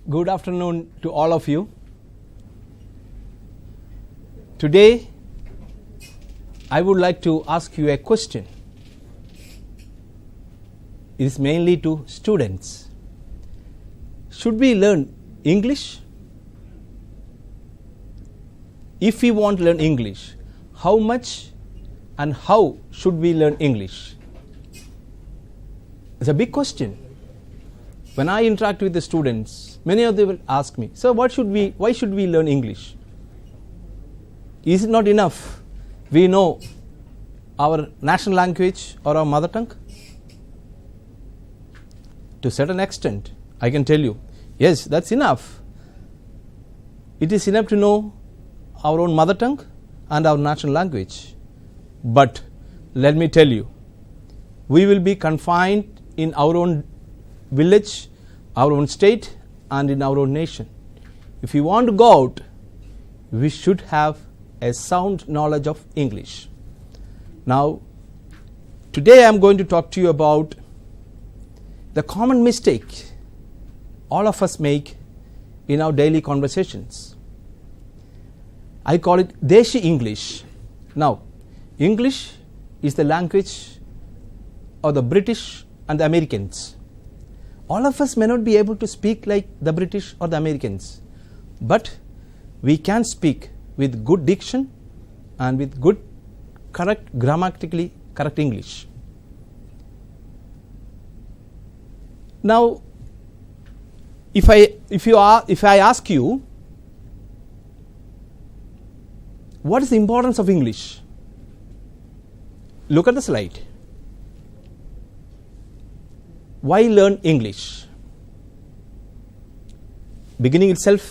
Good afternoon to all of you. Today, I would like to ask you a question. It is mainly to students. Should we learn English? If we want to learn English, how much and how should we learn English? It's a big question. When I interact with the students, many of them will ask me, "Sir, why should we learn English? Is it not enough we know our national language or our mother tongue?" To a certain extent, I can tell you, yes, that's enough. It is enough to know our own mother tongue and our national language. But let me tell you, we will be confined in our own village, our own state, and in our own nation. If we want to go out, we should have a sound knowledge of English. Now, today I am going to talk to you about the common mistake all of us make in our daily conversations. I call it Desi English. Now, English is the language of the British and the Americans. All of us may not be able to speak like the British or the Americans, but we can speak with good diction and with good, grammatically correct English. Now, if I ask you, what is the importance of English? Look at the slide. Why learn English? Beginning itself,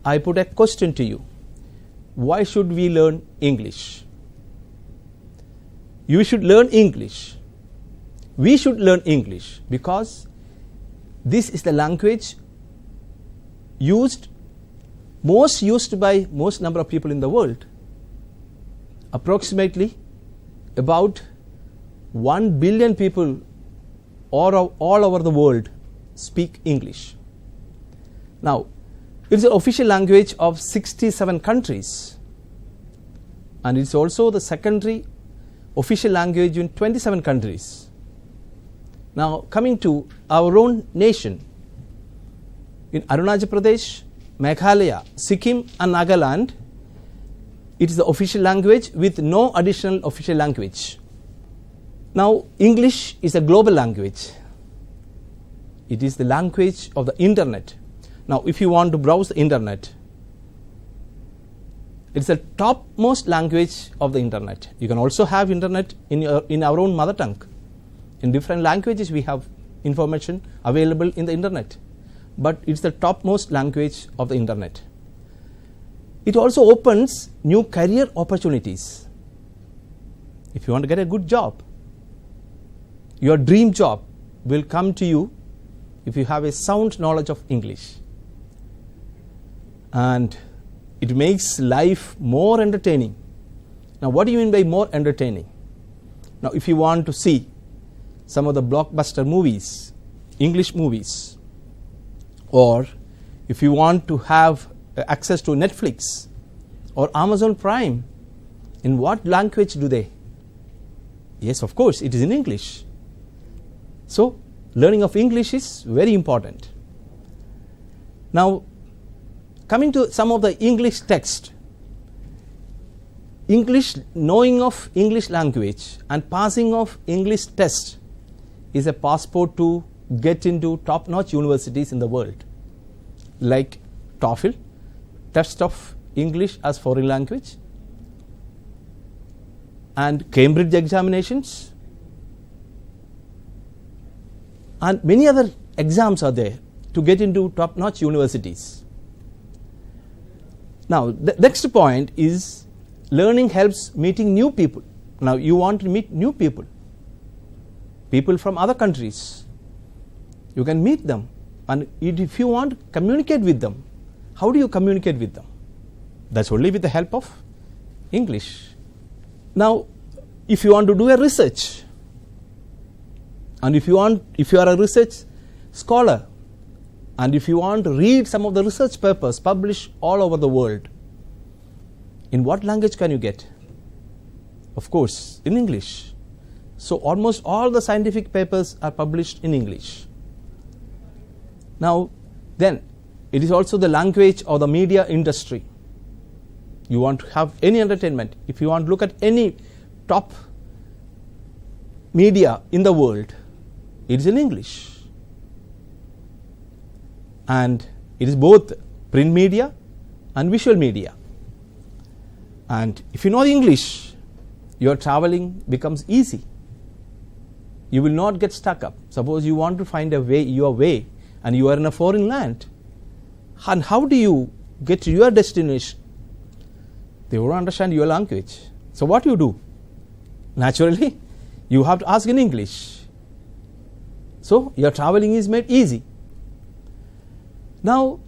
I put a question to you. Why should we learn English? You should learn English. We should learn English because this is the language most used by most number of people in the world. Approximately about 1 billion people all over the world speak English. Now, it's the official language of 67 countries, and it's also the secondary official language in 27 countries. Now, coming to our own nation, in Arunachal Pradesh, Meghalaya, Sikkim, and Nagaland, it is the official language with no additional official language. Now, English is a global language. It is the language of the internet. Now, if you want to browse the internet, it's the topmost language of the internet. You can also have internet in our own mother tongue. In different languages, we have information available in the internet, but it's the topmost language of the internet. It also opens new career opportunities. If you want to get a good job, your dream job will come to you if you have a sound knowledge of English. And it makes life more entertaining. Now, what do you mean by more entertaining? Now, if you want to see some of the blockbuster movies, English movies, or if you want to have access to Netflix or Amazon Prime, in what language do they? Yes, of course, it is in English. So, learning of English is very important. Now, coming to some of the English text, knowing of English language and passing of English test is a passport to get into top-notch universities in the world, like TOEFL, test of English as foreign language, and Cambridge examinations, and many other exams are there to get into top-notch universities. Now, the next point is learning helps meeting new people. Now, you want to meet new people from other countries. You can meet them, and if you want to communicate with them, how do you communicate with them? That's only with the help of English. Now, if you want to do a research, and if you are a research scholar, And if you want to read some of the research papers published all over the world, in what language can you get? Of course, in English. So almost all the scientific papers are published in English. Now, then, it is also the language of the media industry. You want to have any entertainment, if you want to look at any top media in the world, it is in English. And it is both print media and visual media. And if you know English, your traveling becomes easy. You will not get stuck up. Suppose you want to find your way, and you are in a foreign land. And how do you get to your destination? They won't understand your language. So what you do? Naturally, you have to ask in English. So your traveling is made easy. Now,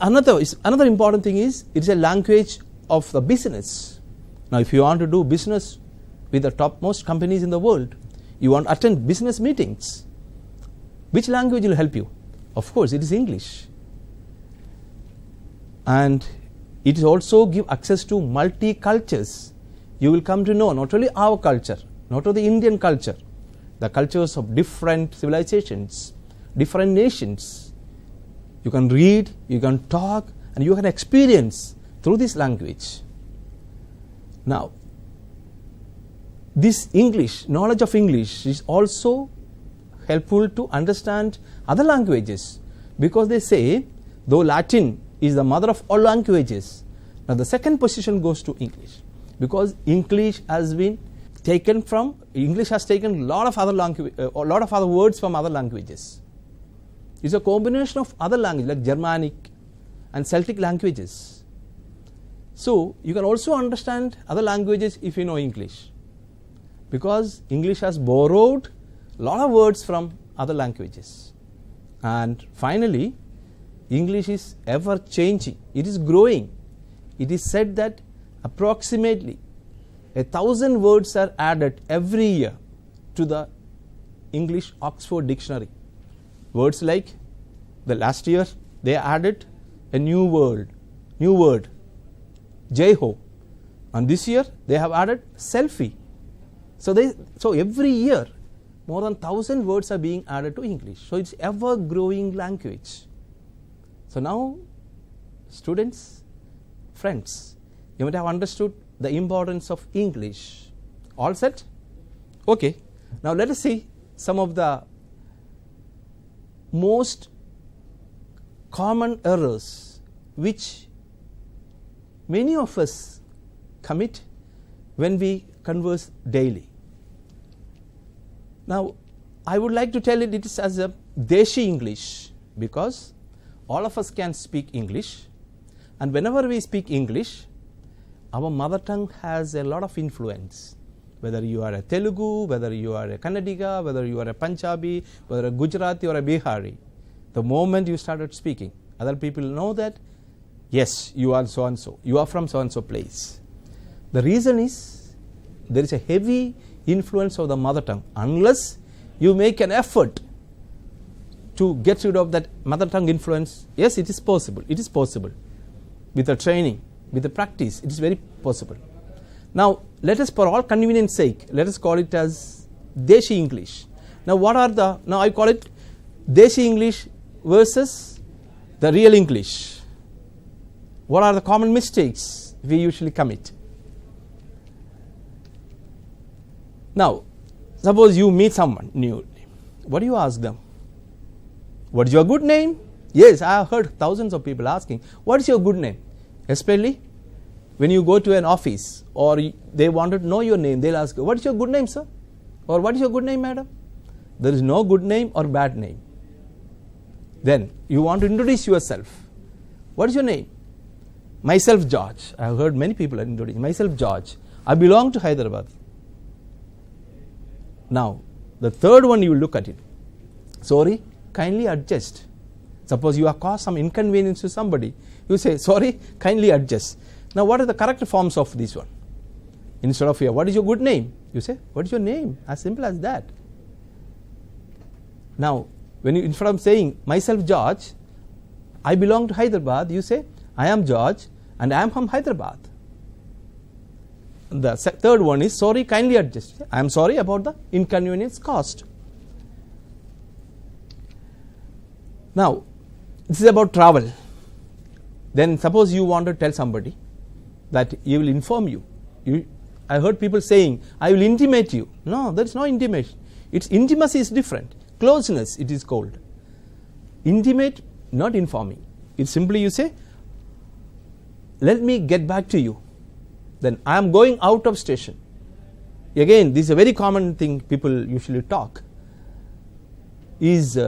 another important thing is, it is a language of the business. Now, if you want to do business with the topmost companies in the world, you want to attend business meetings, which language will help you? Of course, it is English. And it is also give access to multi-cultures. You will come to know not only our culture, not only the Indian culture, the cultures of different civilizations, different nations. You can read, you can talk, and you can experience through this language. Now, this English, knowledge of English, is also helpful to understand other languages, because they say, though Latin is the mother of all languages, now the second position goes to English, because English has taken a lot of other words from other languages. It's a combination of other languages like Germanic and Celtic languages. So you can also understand other languages if you know English, because English has borrowed a lot of words from other languages. And finally, English is ever changing. It is growing. It is said that approximately 1,000 words are added every year to the English Oxford Dictionary. Words like, the last year they added a new word, Jai-ho, and this year they have added selfie. So every year more than 1,000 words are being added to English. So it's ever growing language. So now, students, friends, you might have understood the importance of English. All set? Okay. Now let us see some of the most common errors which many of us commit when we converse daily. Now, I would like to tell it is as a Desi English, because all of us can speak English, and whenever we speak English, our mother tongue has a lot of influence. Whether you are a Telugu, whether you are a Kannadiga, whether you are a Punjabi, whether a Gujarati or a Bihari, the moment you started speaking, other people know that, yes, you are so and so, you are from so and so place. The reason is, there is a heavy influence of the mother tongue. Unless you make an effort to get rid of that mother tongue influence, yes, it is possible. It is possible. With the training, with the practice, it is very possible. Now, let us, for all convenience sake, let us call it as Desi English. Now, now I call it Desi English versus the real English. What are the common mistakes we usually commit? Now, suppose you meet someone new. What do you ask them? What is your good name? Yes, I have heard thousands of people asking, what is your good name? Especially when you go to an office or they wanted to know your name, they'll ask, what is your good name, sir? Or what is your good name, madam? There is no good name or bad name. Then you want to introduce yourself. What is your name? Myself, George. I have heard many people introduce myself, George. I belong to Hyderabad. Now, the third one, you look at it. Sorry, kindly adjust. Suppose you have caused some inconvenience to somebody. You say, sorry, kindly adjust. Now, what are the correct forms of this one? Instead of here, what is your good name? You say, what is your name? As simple as that. Now, when you, instead of saying, myself, George, I belong to Hyderabad, you say, I am George and I am from Hyderabad. The third one is, sorry, kindly adjust. I am sorry about the inconvenience caused. Now, this is about travel. Then suppose you want to tell somebody that he will inform you. I heard people saying, I will intimate you. No, there is no intimation. Its intimacy is different. Closeness it is called. Intimate, not informing. It's simply you say, let me get back to you. Then I am going out of station. Again, this is a very common thing people usually talk. Is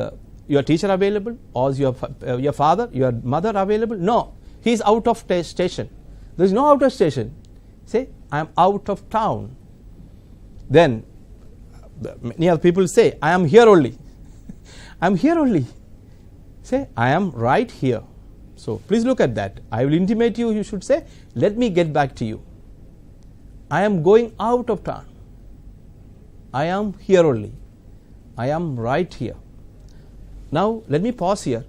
your teacher available? Or is your father, your mother available? No, he is out of station. There is no out of station. Say, I am out of town. Then many other people say, I am here only. I am here only. Say, I am right here. So please look at that. I will intimate you, you should say, let me get back to you. I am going out of town. I am here only. I am right here. Now let me pause here.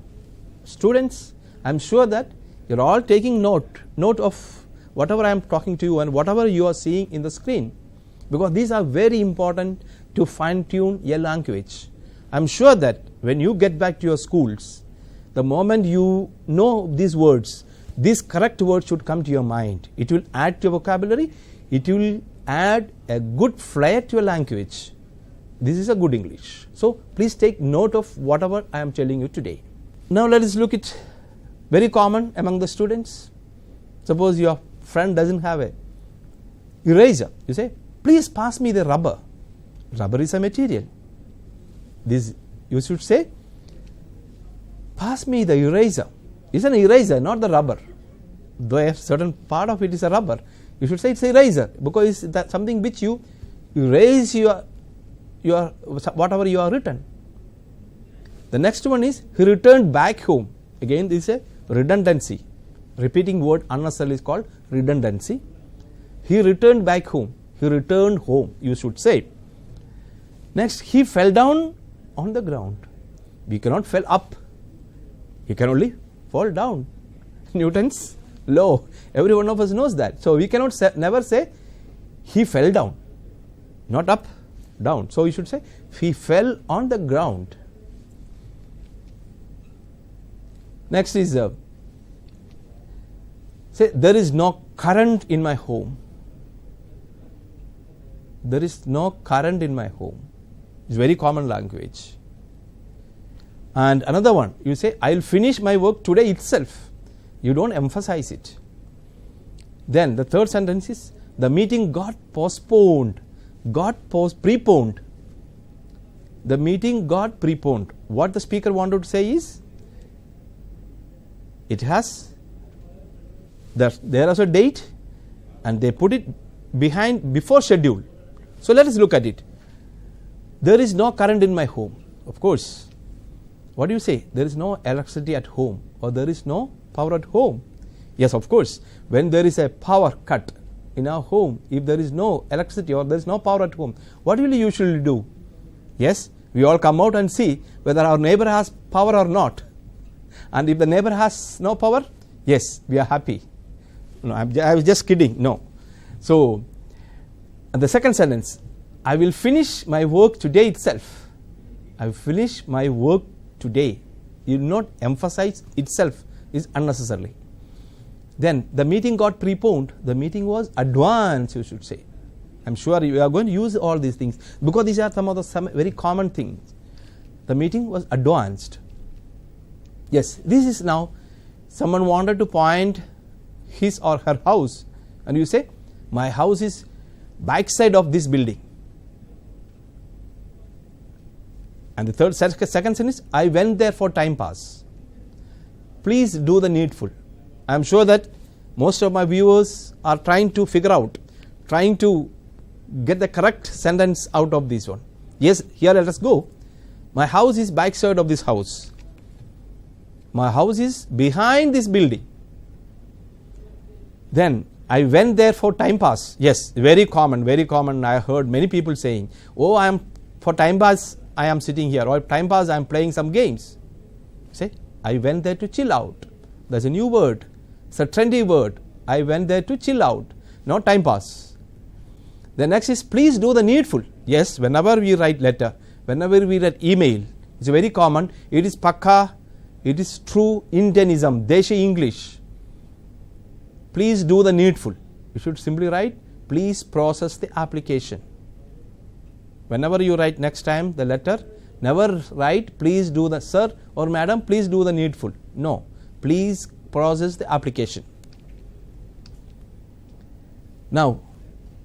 Students, I am sure that you are all taking note of whatever I am talking to you and whatever you are seeing in the screen, because these are very important to fine tune a language. I am sure that when you get back to your schools, the moment you know these words, these correct words should come to your mind. It will add to your vocabulary. It will add a good flair to your language. This is a good English. So please take note of whatever I am telling you today. Now let us look at very common among the students. Suppose your friend doesn't have a eraser. You say, please pass me the rubber. Rubber is a material. This you should say, pass me the eraser. It's an eraser, not the rubber. Though a certain part of it is a rubber, you should say it's eraser, because it's that something which you erase your whatever you are written. The next one is, he returned back home. Again, this is a redundancy. Repeating word unnecessarily is called redundancy. He returned back home. He returned home, you should say. Next, he fell down on the ground. We cannot fall up. He can only fall down. Newton's law. Every one of us knows that. So we cannot never say he fell down. Not up, down. So you should say he fell on the ground. Next is say, there is no current in my home. There is no current in my home. It's very common language. And another one, you say, I will finish my work today itself. You don't emphasize it. Then the third sentence is, the meeting got postponed. Preponed. The meeting got preponed. What the speaker wanted to say is, it has, there is a date and they put it before schedule. So let us look at it. There is no current in my home. Of course. What do you say? There is no electricity at home, or there is no power at home. Yes, of course. When there is a power cut in our home, if there is no electricity or there is no power at home, what will you usually do? Yes, we all come out and see whether our neighbor has power or not. And if the neighbor has no power, yes, we are happy. No, I was just kidding. No. So, and the second sentence, I will finish my work today itself. I will finish my work today. You will not emphasize itself is unnecessarily. Then the meeting got preponed. The meeting was advanced, you should say. I'm sure you are going to use all these things because these are some of the very common things. The meeting was advanced. Yes, this is now someone wanted to point his or her house, and you say, my house is backside of this building. And the second sentence, I went there for time pass. Please do the needful. I am sure that most of my viewers are trying to figure out, trying to get the correct sentence out of this one. Yes, here let us go. My house is backside of this house. My house is behind this building. Then I went there for time pass. Yes, very common, very common. I heard many people saying, oh, I am for time pass, I am sitting here, or time pass, I am playing some games. Say, I went there to chill out. That's a new word. It's a trendy word. I went there to chill out, not time pass. The next is please do the needful. Yes, whenever we write letter, whenever we write email, it's very common. It is pakka, it is true Indianism, Desi English. Please do the needful. You should simply write, please process the application. Whenever you write next time the letter, never write, please do the, sir or madam, please do the needful. No, please process the application. Now,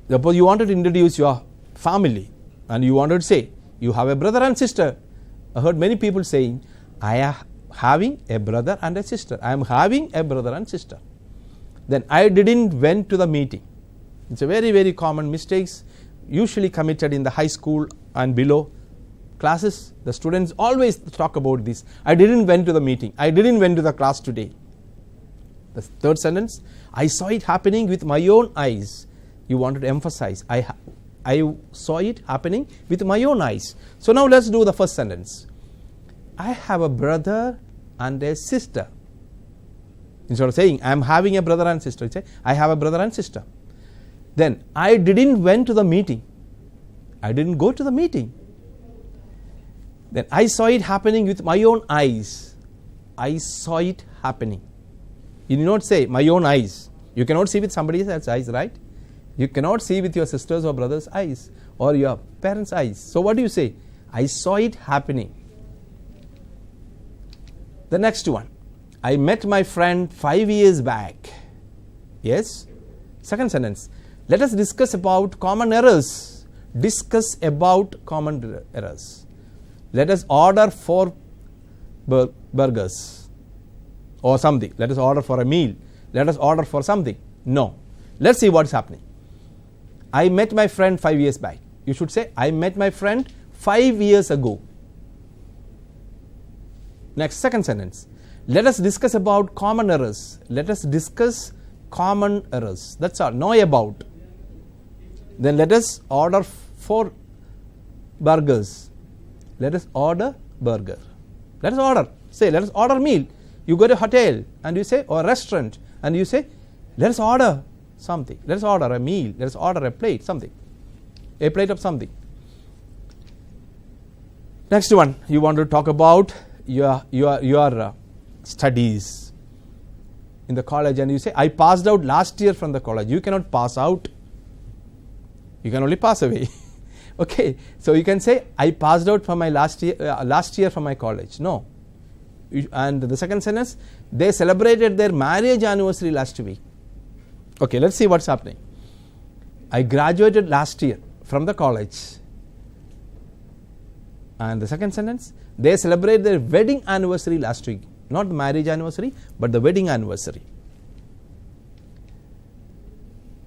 suppose you wanted to introduce your family and you wanted to say, you have a brother and sister. I heard many people saying, I am having a brother and a sister. I am having a brother and sister. Then I didn't went to the meeting. It's a very, very common mistakes usually committed in the high school and below classes. The students always talk about this. I didn't went to the meeting. I didn't went to the class today. The third sentence, I saw it happening with my own eyes. You wanted to emphasize, I saw it happening with my own eyes. So now let's do the first sentence. I have a brother and a sister. Instead of saying, I am having a brother and sister, you say, I have a brother and sister. Then, I didn't went to the meeting. I didn't go to the meeting. Then, I saw it happening with my own eyes. I saw it happening. You do not say, my own eyes. You cannot see with somebody else's eyes, right? You cannot see with your sister's or brother's eyes or your parents' eyes. So, what do you say? I saw it happening. The next one. I met my friend 5 years back. Yes. Second sentence. Let us discuss about common errors. Discuss about common errors. Let us order 4 burgers or something. Let us order for a meal. Let us order for something. No. Let's see what's happening. I met my friend 5 years back. You should say, I met my friend 5 years ago. Next, second sentence. Let us discuss about common errors. Let us discuss common errors. That's all. Know about. Then let us order 4 burgers. Let us order burger. Let us order. Say, let us order meal. You go to a hotel and you say, or a restaurant, and you say, let us order something. Let us order a meal. Let us order a plate, something. A plate of something. Next one, you want to talk about your studies in the college, and you say, I passed out last year from the college. You cannot pass out. You can only pass away. Okay, so you can say, I passed out from my last year from my college. No. And the second sentence, they celebrated their marriage anniversary last week. Okay, let's see what's happening. I graduated last year from the college. And the second sentence, they celebrated their wedding anniversary last week. Not the marriage anniversary, but the wedding anniversary.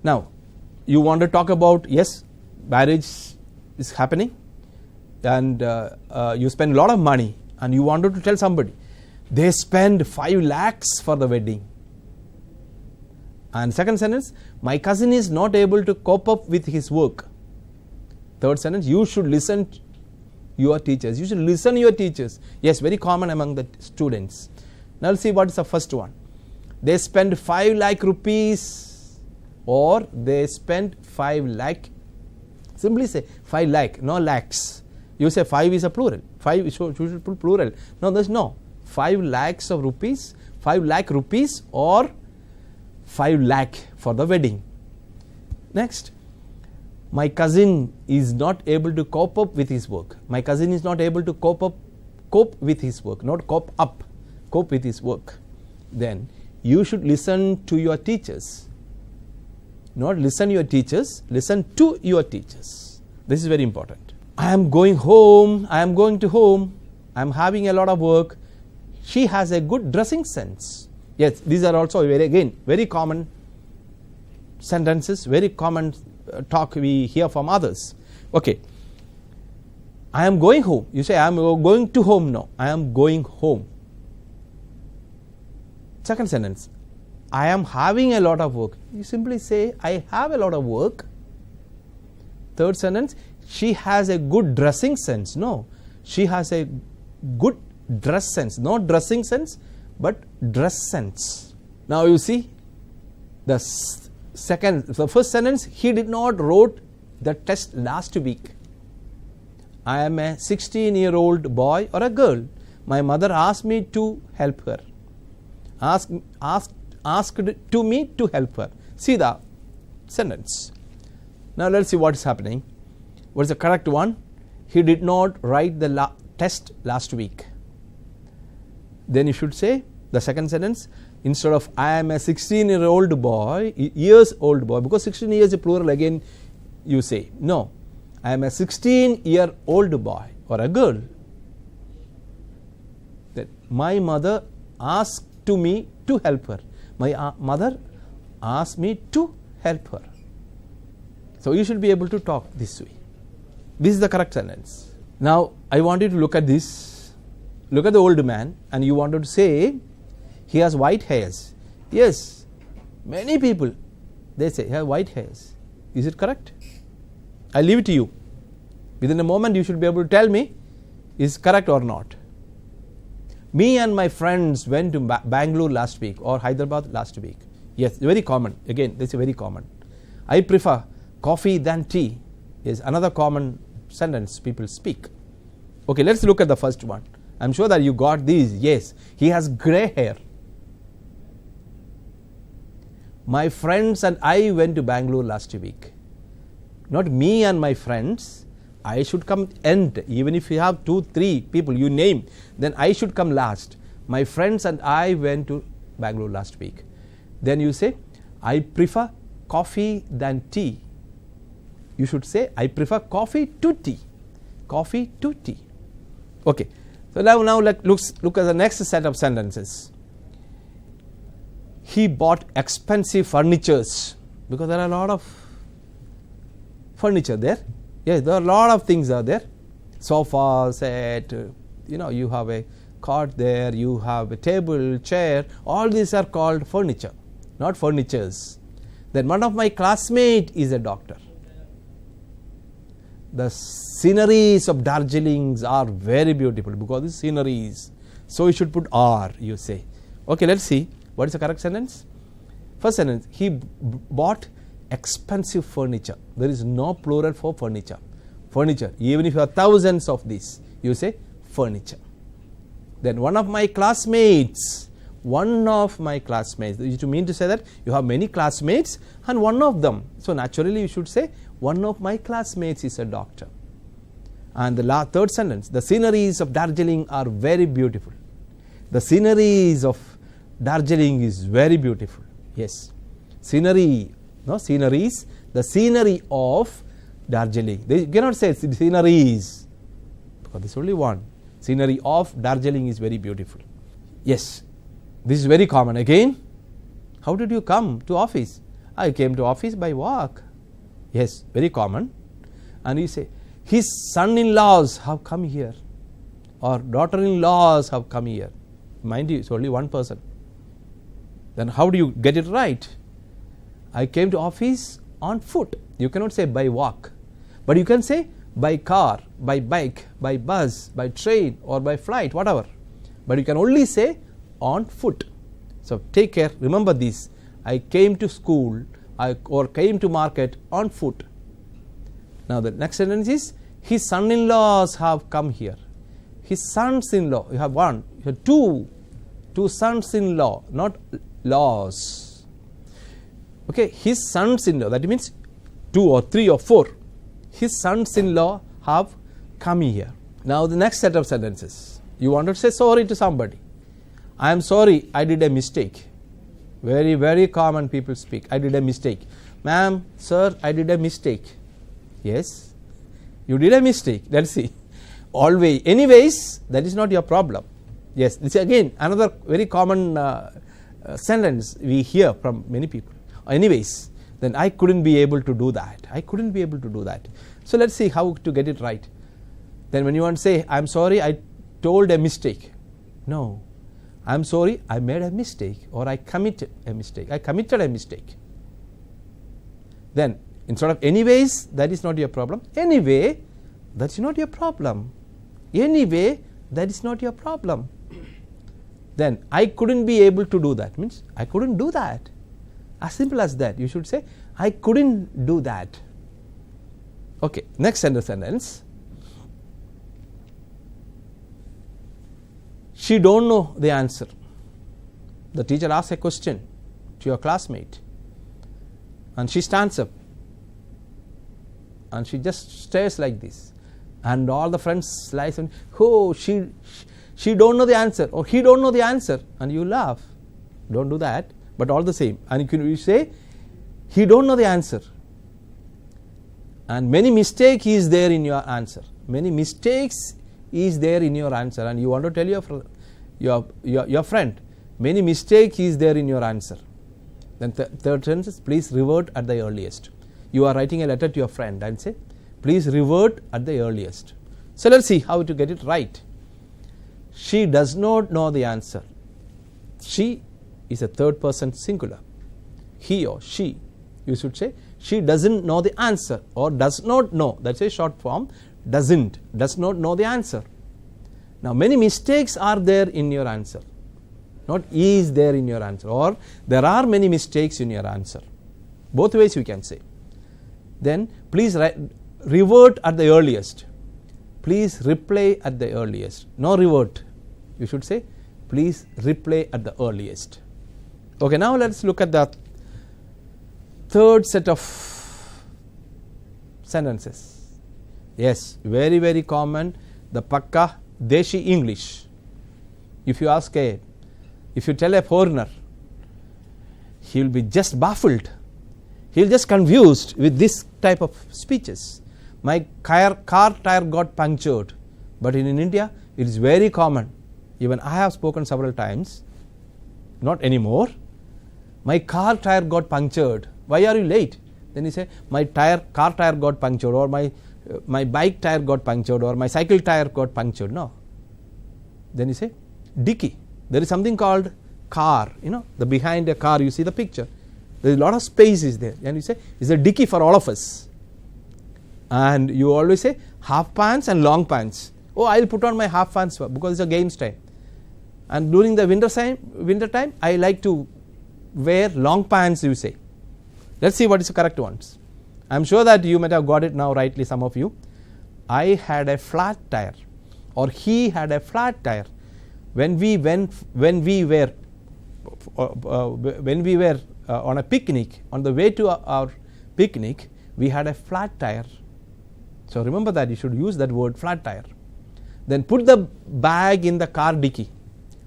Now, you want to talk about, yes, marriage is happening, and you spend a lot of money, and you wanted to tell somebody, they spend 5 lakhs for the wedding. And second sentence, my cousin is not able to cope up with his work. Third sentence, you should listen to your teachers. You should listen to your teachers. Yes, very common among the students. Now let's see what is the first one. They spend 5 lakh rupees, or they spend 5 lakh. Simply say 5 lakh, no lakhs. You say 5 is a plural. 5 you should put plural. No, there's no. 5 lakhs of rupees, 5 lakh rupees, or 5 lakh for the wedding. Next, my cousin is not able to cope up with his work. My cousin is not able to cope with his work, not cope with his work. Then you should listen to your teachers. Not listen to your teachers, listen to your teachers. This is very important. I am going home, I am going to home, I am having a lot of work. She has a good dressing sense. Yes, these are also very common sentences, very common talk we hear from others. Okay. I am going home. You say I am going to home. No, I am going home. Second sentence, I am having a lot of work. You simply say I have a lot of work. Third sentence, she has a good dressing sense. No, she has a good dress sense, not dressing sense, but dress sense. Now you see the first sentence, he did not wrote the test last week. I am a 16-year-old boy or a girl. My mother asked me to help her. Asked to me to help her. See the sentence. Now let's see what is happening. What is the correct one? He did not write the test last week. Then you should say the second sentence, instead of I am a 16-year-old boy, years old boy, because 16 years is plural again, you say no, I am a 16-year-old boy or a girl. That my mother asked to me to help her. My mother asked me to help her. So you should be able to talk this way. This is the correct sentence. Now I want you to look at this. Look at the old man, and you wanted to say he has white hairs. Yes, many people they say he has white hairs. Is it correct? I leave it to you. Within a moment you should be able to tell me is correct or not. Me and my friends went to Bangalore last week or Hyderabad last week. Yes, very common. Again, this is very common. I prefer coffee than tea is another common sentence people speak. Okay, let's look at the first one. I'm sure that you got these. Yes, he has grey hair. My friends and I went to Bangalore last week. Not me and my friends. I should come end. Even if you have 2-3 people you name, then I should come last. My friends and I went to Bangalore last week. Then you say, I prefer coffee than tea. You should say, I prefer coffee to tea. Coffee to tea. Okay. So now let's look at the next set of sentences. He bought expensive furnitures, because there are a lot of furniture there. Yes, there are a lot of things are there. Sofa set, you have a cot there, you have a table, chair. All these are called furniture, not furnitures. Then one of my classmates is a doctor. The sceneries of Darjeeling are very beautiful, because the sceneries. So you should put are, you say. Okay, let's see. What is the correct sentence? First sentence, he bought expensive furniture. There is no plural for furniture. Furniture, even if you have thousands of these, you say furniture. Then one of my classmates. You mean to say that you have many classmates and one of them. So naturally you should say one of my classmates is a doctor. And the third sentence, the sceneries of Darjeeling are very beautiful. The sceneries of Darjeeling is very beautiful. Yes. Sceneries. The scenery of Darjeeling. They cannot say sceneries, because there is only one. Scenery of Darjeeling is very beautiful. Yes. This is very common. Again, how did you come to office? I came to office by walk. Yes, very common. And you say, his son-in-laws have come here, or daughter-in-laws have come here. Mind you, it's only one person. Then how do you get it right? I came to office on foot. You cannot say by walk, but you can say by car, by bike, by bus, by train, or by flight, whatever. But you can only say on foot. So take care, remember this. I came to school or came to market on foot. Now the next sentence is, his son-in-laws have come here. His sons-in-law, you have one, you have two sons-in-law, not laws. Okay, his sons-in-law, that means 2 or 3 or 4. His sons-in-law have come here. Now the next set of sentences, you want to say sorry to somebody. I am sorry, I did a mistake. Very, very common people speak. I did a mistake. Ma'am, sir, I did a mistake. Yes, you did a mistake. Let's see. Always, anyways, that is not your problem. Yes, this is again another very common sentence we hear from many people. Anyways, then I couldn't be able to do that. I couldn't be able to do that. So let's see how to get it right. Then when you want to say, I'm sorry, I told a mistake. No. I'm sorry, I made a mistake, or I committed a mistake. I committed a mistake. Then instead of anyways, that is not your problem. Anyway, that's not your problem. Anyway, that is not your problem. Then I couldn't be able to do that means I couldn't do that. As simple as that. You should say I couldn't do that. Okay, next sentence. She don't know the answer. The teacher asks a question to your classmate and she stands up and she just stares like this, and all the friends lies and she don't know the answer or he don't know the answer, and you laugh. Don't do that, but all the same. And you say he don't know the answer, and many mistakes is there in your answer. Many mistakes is there in your answer, and you want to tell your friend many mistakes is there in your answer. Then third sentence, please revert at the earliest. You are writing a letter to your friend and say please revert at the earliest. So let's see how to get it right. She does not know the answer. She is a third person singular. He or she, you should say she doesn't know the answer or does not know. That's a short form. Does not know the answer. Now many mistakes are there in your answer, not is there in your answer, or there are many mistakes in your answer. Both ways you can say. Then please revert at the earliest. Please reply at the earliest. No revert. You should say please reply at the earliest. Okay, now let's look at the third set of sentences. Yes, very, very common, the Pakka Desi English. If you tell a foreigner, he will be just baffled. He will just confused with this type of speeches. My car tire got punctured. But in India, it is very common. Even I have spoken several times. Not anymore. My car tire got punctured. Why are you late? Then you say, my car tire got punctured, or my bike tire got punctured, or my cycle tire got punctured. No. Then you say, dicky. There is something called car. The behind a car, you see the picture. There is a lot of space is there. And you say, it's a dicky for all of us. And you always say, half pants and long pants. Oh, I will put on my half pants because it's a games time. And during the winter time, I like to wear long pants, you say. Let's see what is the correct ones. I am sure that you might have got it now rightly, some of you. I had a flat tire, or he had a flat tire. When we were on a picnic, on the way to our picnic, we had a flat tire. So remember that you should use that word flat tire. Then put the bag in the car dicky.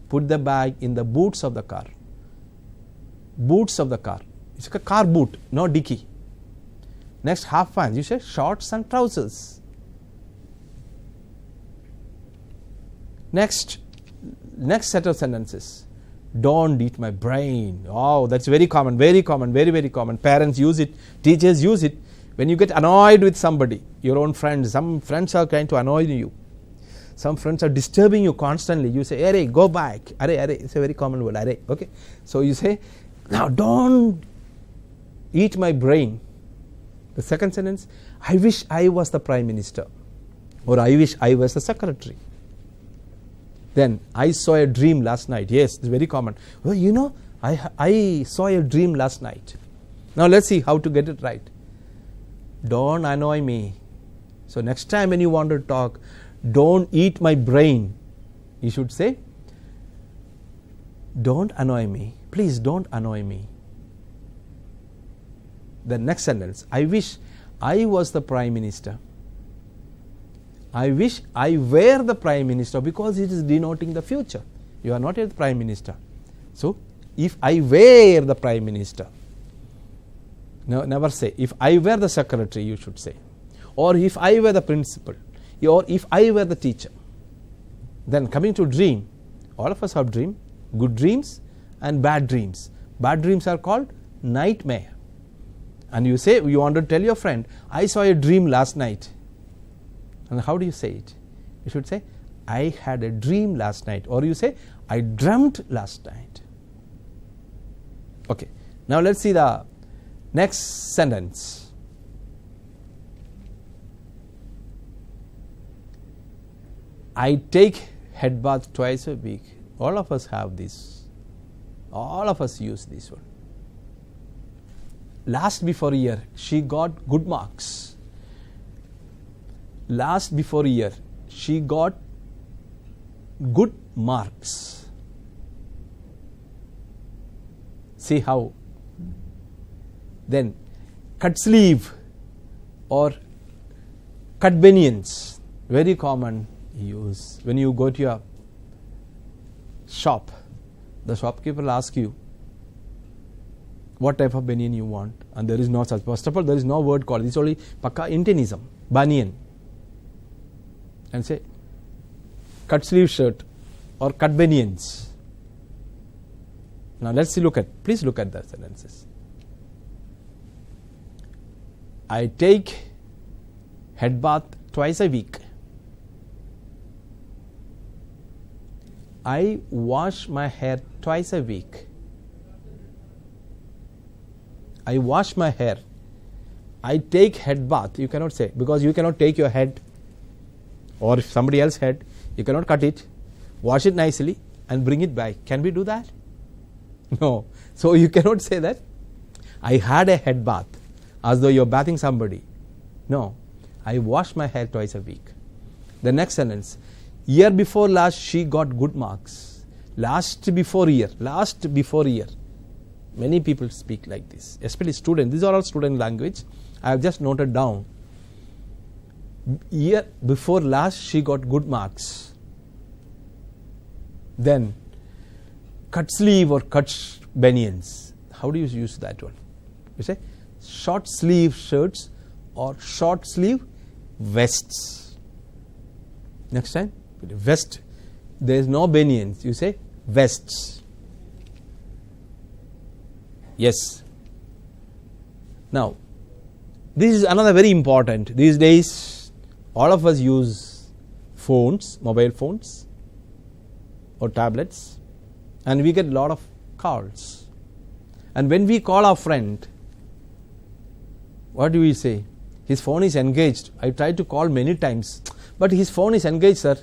Put the bag in the boots of the car. Boots of the car. It's a car boot, no dicky. Next, half pants. You say shorts and trousers. Next set of sentences. Don't eat my brain. Oh, that's very common, very, very common. Parents use it, teachers use it. When you get annoyed with somebody, your own friends, some friends are trying to annoy you. Some friends are disturbing you constantly. You say, "Arey, go back." Arey. It's a very common word. Arey. Okay. So you say, now don't eat my brain. The second sentence, I wish I was the Prime Minister, or I wish I was the Secretary. Then, I saw a dream last night. Yes, it's very common. Well, I saw a dream last night. Now let's see how to get it right. Don't annoy me. So next time when you want to talk, don't eat my brain. You should say, don't annoy me. Please don't annoy me. The next sentence, I wish I was the Prime Minister. I wish I were the Prime Minister, because it is denoting the future. You are not yet the Prime Minister. So, if I were the Prime Minister. No, never say, if I were the Secretary, you should say. Or if I were the Principal. Or if I were the teacher. Then coming to dream. All of us have dream. Good dreams and bad dreams. Bad dreams are called nightmare. And you say, you want to tell your friend, I saw a dream last night. And how do you say it? You should say, I had a dream last night. Or you say, I dreamt last night. Okay. Now let's see the next sentence. I take head bath twice a week. All of us have this. All of us use this one. Last before a year, she got good marks. Last before a year, she got good marks. See how? Then cut sleeve or cut bunions, very common use. When you go to your shop, the shopkeeper will ask you what type of banian you want, and there is no such. First of all, there is no word called. It's only Pakka Indianism, banian. And say cut sleeve shirt or cut banians. Now let's please look at the sentences. I take head bath twice a week. I wash my hair twice a week. I wash my hair. I take head bath. You cannot say, because you cannot take your head or if somebody else's head, you cannot cut it, wash it nicely and bring it back. Can we do that? No. So you cannot say that I had a head bath as though you're bathing somebody. No. I wash my hair twice a week. The next sentence. Year before last, she got good marks. Last before year. Many people speak like this, especially students. These are all student language. I have just noted down. Year before last, she got good marks. Then, cut sleeve or cut banians. How do you use that one? You say short sleeve shirts or short sleeve vests. Next time, vest. There is no banians. You say vests. Yes. Now, this is another very important. These days, all of us use phones, mobile phones or tablets, and we get a lot of calls. And when we call our friend, what do we say? His phone is engaged. I tried to call many times, but his phone is engaged, sir.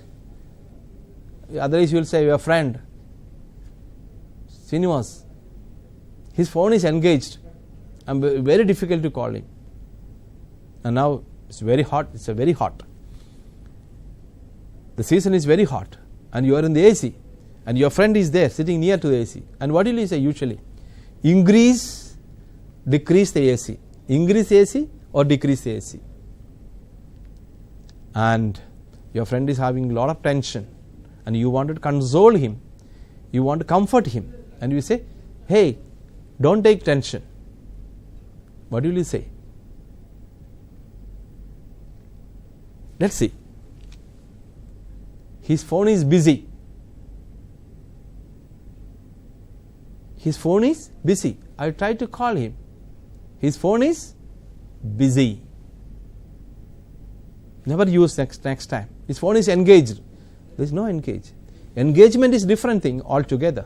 Otherwise, you will say, your friend, Srinivas, his phone is engaged. I'm very difficult to call him. And now it's very hot. It's very hot. The season is very hot, and you are in the AC, and your friend is there sitting near to the AC. And what will you say usually? Increase, decrease the AC. Increase the AC or decrease the AC. And your friend is having a lot of tension, and you want to console him. You want to comfort him, and you say, hey, don't take tension. What will you say? Let's see. His phone is busy. His phone is busy. I tried to call him. His phone is busy. Never use next time. His phone is engaged. There is no engage. Engagement is different thing altogether.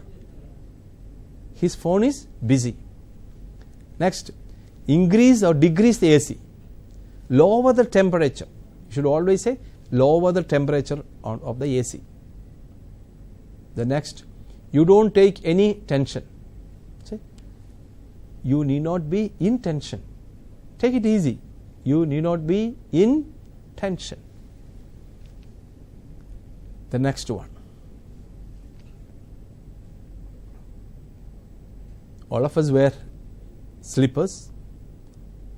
His phone is busy. Next, increase or decrease the AC. Lower the temperature. You should always say lower the temperature of the AC. The next, you don't take any tension. Say, you need not be in tension. Take it easy. You need not be in tension. The next one. All of us wear slippers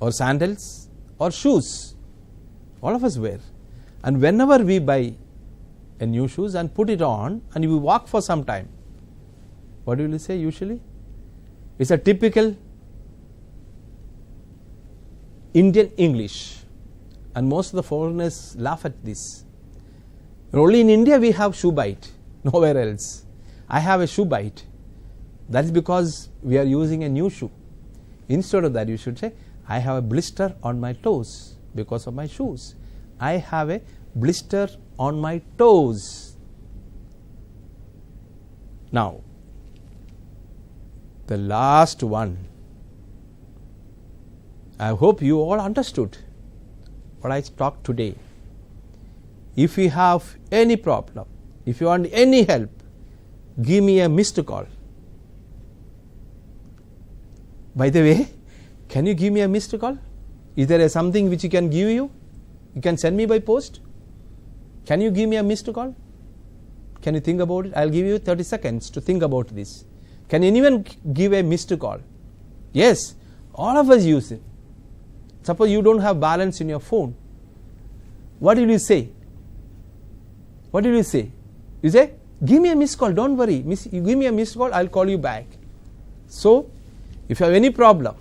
or sandals or shoes. All of us wear. And whenever we buy a new shoes and put it on and we walk for some time, what will you say usually? It's a typical Indian English, and most of the foreigners laugh at this. Only in India we have shoe bite, nowhere else. I have a shoe bite. That is because we are using a new shoe. Instead of that, you should say, I have a blister on my toes because of my shoes. I have a blister on my toes. Now, the last one. I hope you all understood what I talked today. If you have any problem, if you want any help, give me a missed call. By the way, can you give me a missed call? Is there something which you can give you? You can send me by post. Can you give me a missed call? Can you think about it? I'll give you 30 seconds to think about this. Can anyone give a missed call? Yes, all of us use it. Suppose you don't have balance in your phone. What will you say? What will you say? You say, give me a missed call, don't worry. You give me a missed call, I'll call you back. So, if you have any problem,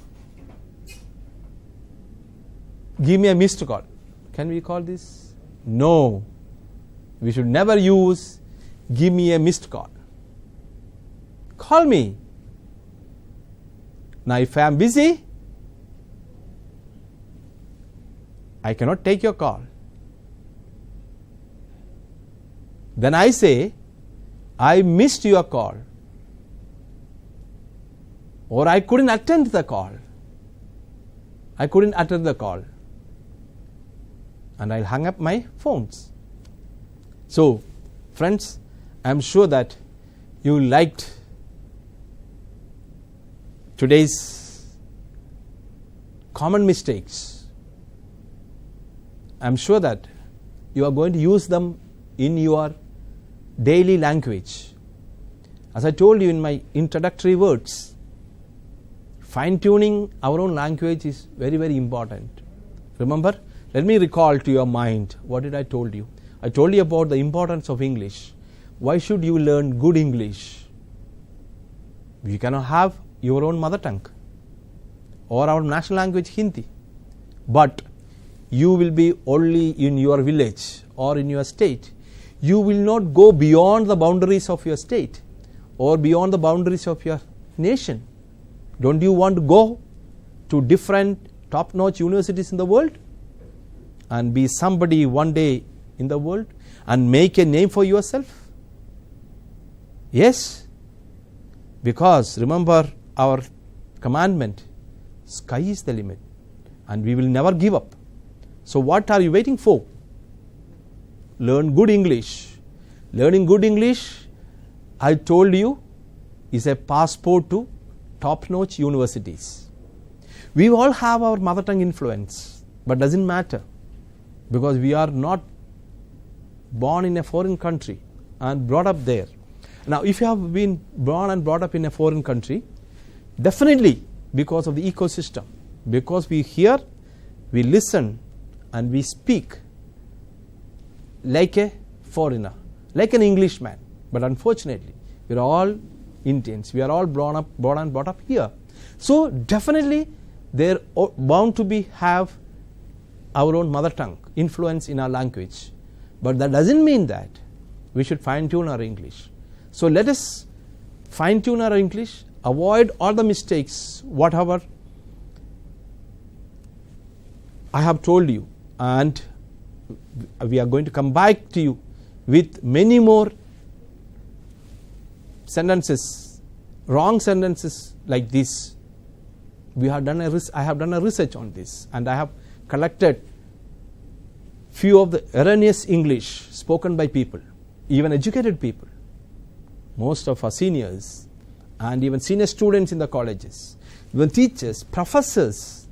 give me a missed call. Can we call this? No. We should never use give me a missed call. Call me. Now if I am busy, I cannot take your call. Then I say, I missed your call, or I couldn't attend the call. I couldn't attend the call. And I'll hang up my phones. So, friends, I'm sure that you liked today's common mistakes. I'm sure that you are going to use them in your daily language. As I told you in my introductory words, fine-tuning our own language is very, very important. Remember, let me recall to your mind, what did I told you? I told you about the importance of English. Why should you learn good English? You cannot have your own mother tongue or our national language Hindi, but you will be only in your village or in your state. You will not go beyond the boundaries of your state or beyond the boundaries of your nation. Don't you want to go to different top-notch universities in the world and be somebody one day in the world and make a name for yourself? Yes, because remember our commandment, sky is the limit and we will never give up. So what are you waiting for? Learn good English. Learning good English, I told you, is a passport to top-notch universities. We all have our mother tongue influence, but doesn't matter, because we are not born in a foreign country and brought up there. Now, if you have been born and brought up in a foreign country, definitely because of the ecosystem, because we hear, we listen, and we speak like a foreigner, like an Englishman. But unfortunately, we are all Indians. We are all born and brought up here. So definitely, there are bound to be have our own mother tongue influence in our language. But that doesn't mean that we should fine-tune our English. So let us fine-tune our English, avoid all the mistakes, whatever I have told you, and we are going to come back to you with many more sentences, wrong sentences like this. I have done a research on this, and I have collected few of the erroneous English spoken by people, even educated people, most of our seniors and even senior students in the colleges, even teachers, professors,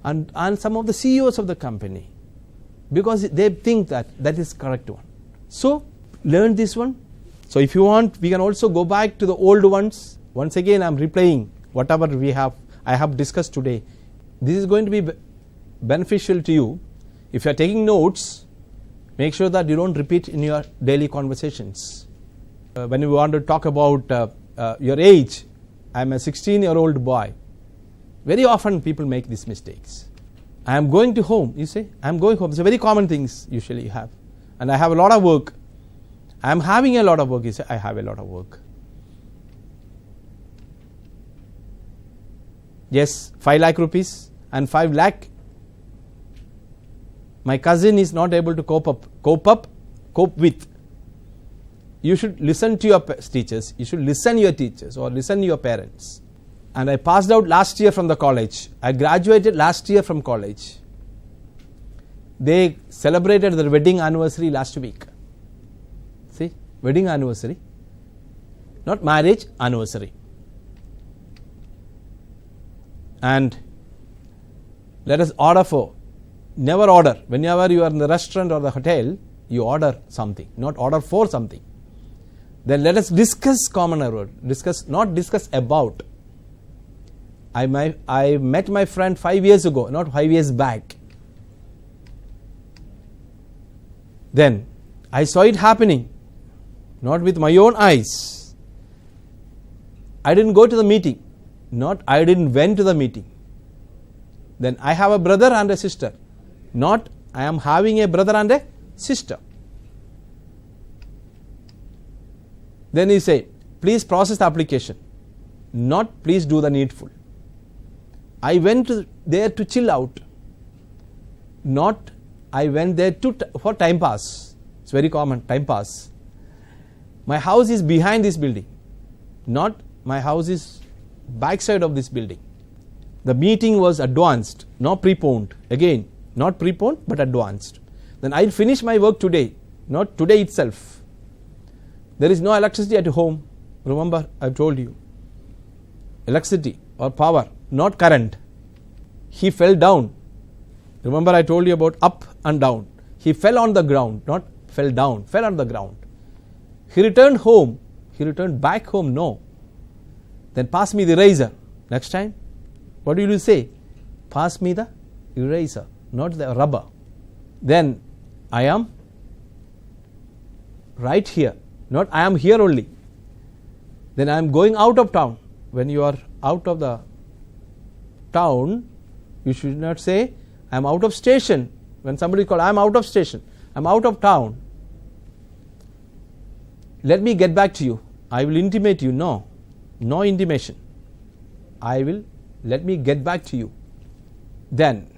and some of the CEOs of the company, because they think that is correct one. So learn this one. So if you want, we can also go back to the old ones. Once again, I am replaying whatever I have discussed today. This is going to be beneficial to you. If you are taking notes, make sure that you don't repeat in your daily conversations. When you want to talk about your age, I am a 16-year-old boy. Very often people make these mistakes. I am going to home, you say. I am going home. It's a very common things usually you have. And I have a lot of work. I am having a lot of work. You say, I have a lot of work. Yes, 5 lakh rupees and 5 lakh. My cousin is not able to cope with. You should listen to your teachers. You should listen to your teachers or listen to your parents. And I passed out last year from the college. I graduated last year from college. They celebrated their wedding anniversary last week. See, wedding anniversary, not marriage anniversary. And let us order for, never order. Whenever you are in the restaurant or the hotel, you order something, not order for something. Then let us discuss common word. Not discuss about. I met my friend 5 years ago, not 5 years back. Then I saw it happening, not with my own eyes. I didn't go to the meeting, not I didn't went to the meeting. Then I have a brother and a sister, not I am having a brother and a sister. Then he said, please process the application, not please do the needful. I went there to chill out, not I went there for time pass. It's very common, time pass. My house is behind this building, not my house is backside of this building. The meeting was advanced, not preponed. Again, not preponed but advanced. Then I'll finish my work today, not today itself. There is no electricity at home. Remember, I've told you. Electricity or power, not current. He fell down. Remember, I told you about up and down. He fell on the ground, not fell down, fell on the ground. He returned home. He returned back home, no. Then pass me the eraser. Next time, what will you say? Pass me the eraser, not the rubber. Then I am right here, not I am here only. Then I am going out of town. When you are out of the town, you should not say I am out of station. When somebody calls, I am out of station, I am out of town. Let me get back to you. I will intimate you. No, no intimation. Let me get back to you. Then,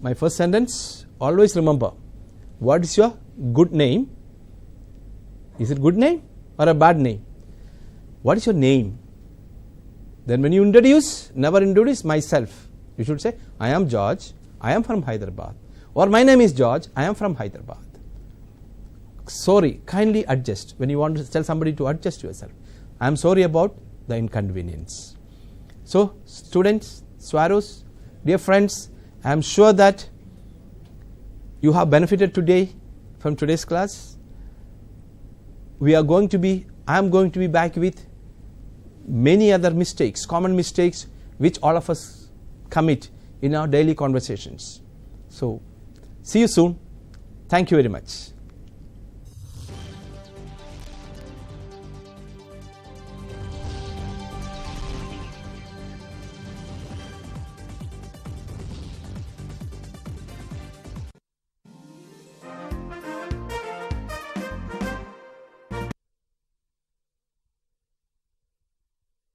my first sentence, always remember, what is your good name? Is it good name or a bad name? What is your name? Then when you introduce, never introduce myself. You should say, I am George, I am from Hyderabad. Or my name is George, I am from Hyderabad. Sorry, kindly adjust. When you want to tell somebody to adjust yourself, I am sorry about the inconvenience. So, students, Swarrows, dear friends, I am sure that you have benefited today from today's class. I am going to be back with many other mistakes, common mistakes, which all of us commit in our daily conversations. So, see you soon. Thank you very much.